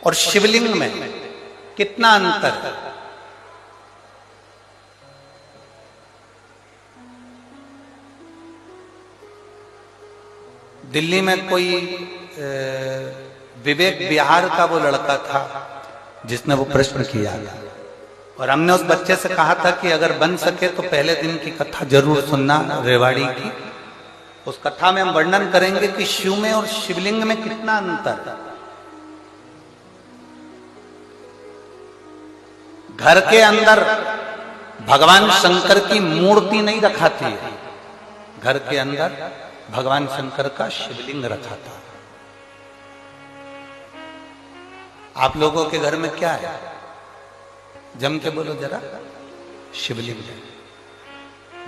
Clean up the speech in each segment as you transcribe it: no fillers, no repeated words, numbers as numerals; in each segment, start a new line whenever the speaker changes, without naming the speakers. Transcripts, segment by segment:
और शिवलिंग में कितना अंतर है। दिल्ली में कोई विवेक विहार का वो लड़का था जिसने वो प्रश्न किया था, और हमने उस बच्चे से कहा था कि अगर बन सके तो पहले दिन की कथा जरूर सुनना रेवाड़ी की। उस कथा में हम वर्णन करेंगे कि शिव में और शिवलिंग में कितना अंतर है। घर के अंदर भगवान शंकर की मूर्ति नहीं रखा थी, घर के अंदर भगवान शंकर का शिवलिंग रखा था। आप लोगों के घर में क्या है? जम के बोलो जरा। शिवलिंग है।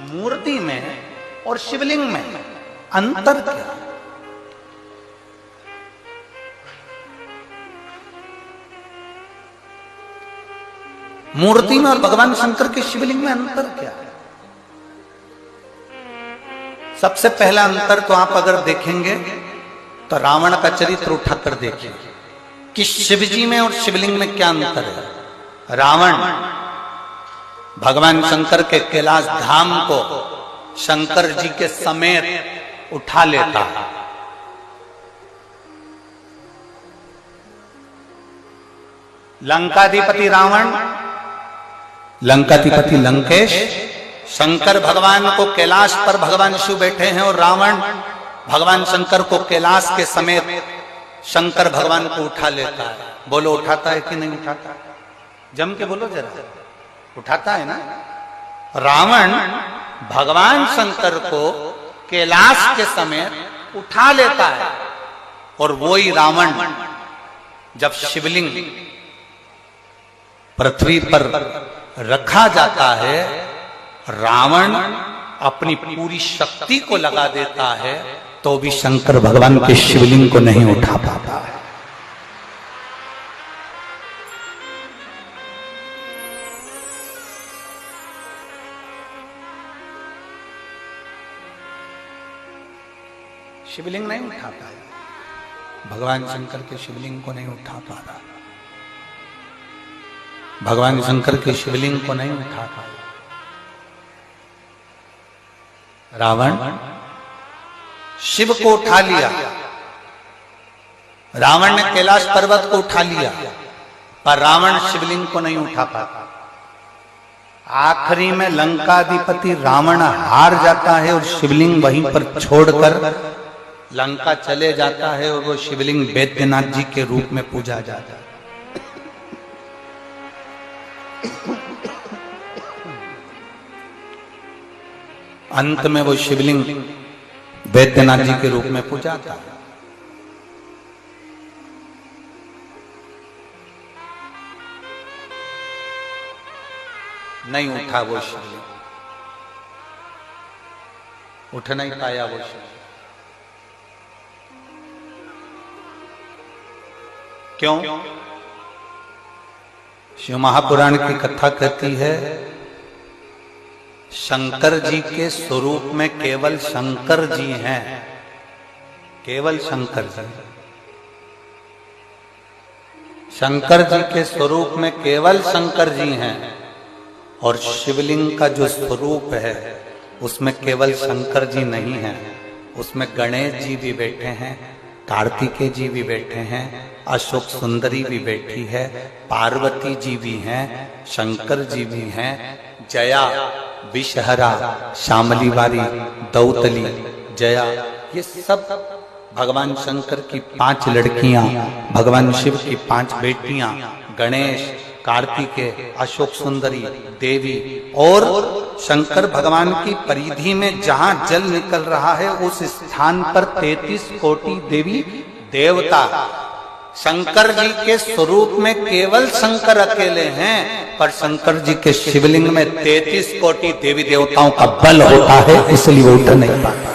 मूर्ति में और शिवलिंग में अंतर क्या है? मूर्ति में और भगवान शंकर के शिवलिंग में अंतर क्या है? सबसे पहला अंतर तो आप अगर देखेंगे तो रावण का चरित्र उठाकर देखिए कि शिवजी में और शिवलिंग में क्या अंतर है। रावण भगवान शंकर के कैलाश धाम को शंकर जी के समेत उठा लेता है। लंकाधिपति रावण, लंकाधिपति लंकेश, शंकर भगवान को कैलाश पर भगवान शिव बैठे हैं और रावण भगवान शंकर को कैलाश के समेत शंकर भगवान को उठा लेता है। बोलो उठाता है कि नहीं उठाता? जम के बोलो जरा। उठाता है ना। रावण भगवान शंकर को कैलाश के समेत उठा लेता है, और वही रावण जब शिवलिंग पृथ्वी पर रखा जाता है, रावण अपनी पूरी शक्ति को लगा देता है तो भी शंकर भगवान के शिवलिंग को नहीं उठा पाता है। शिवलिंग नहीं उठा पाया, भगवान शंकर के शिवलिंग को नहीं उठा पा रहा, भगवान शंकर के शिवलिंग को नहीं उठा पाया। रावण शिव को उठा लिया, रावण ने कैलाश पर्वत को उठा लिया, पर रावण शिवलिंग को नहीं उठा पाता। आखिरी में लंकाधिपति रावण हार जाता है और शिवलिंग वहीं पर छोड़कर लंका चले जाता है, और वो शिवलिंग वैद्यनाथ जी के रूप में पूजा जाता है। अंत में वो शिवलिंग वैद्यनाथ जी के रूप में पूजा था। नहीं उठा वो शिवलिंग, उठ नहीं पाया वो शिवलिंग। क्यों? शिव महापुराण की कथा कहती है शंकर जी के स्वरूप में केवल शंकर जी हैं, केवल शंकर जी। शंकर जी के स्वरूप में केवल शंकर जी हैं, और शिवलिंग का जो स्वरूप है उसमें केवल शंकर जी नहीं है, उसमें गणेश जी भी बैठे हैं, कार्तिकेय जी भी बैठे हैं, अशोक सुंदरी भी बैठी है, पार्वती जी भी हैं, शंकर जी भी हैं, जया, विषहरा, शामली वारी, दौतली, जया, ये सब भगवान शंकर की 5 लड़कियां, भगवान शिव की 5 बेटियां, गणेश, कार्तिकेय, अशोक सुंदरी, देवी, और शंकर भगवान की परिधि में जहां जल निकल रहा है उस स्थान पर 33 कोटि देवी देवता। शंकर जी के स्वरूप में केवल शंकर अकेले हैं, पर शंकर जी के शिवलिंग में 33 कोटि देवी देवताओं का बल होता है, इसलिए वो उठ नहीं पाता।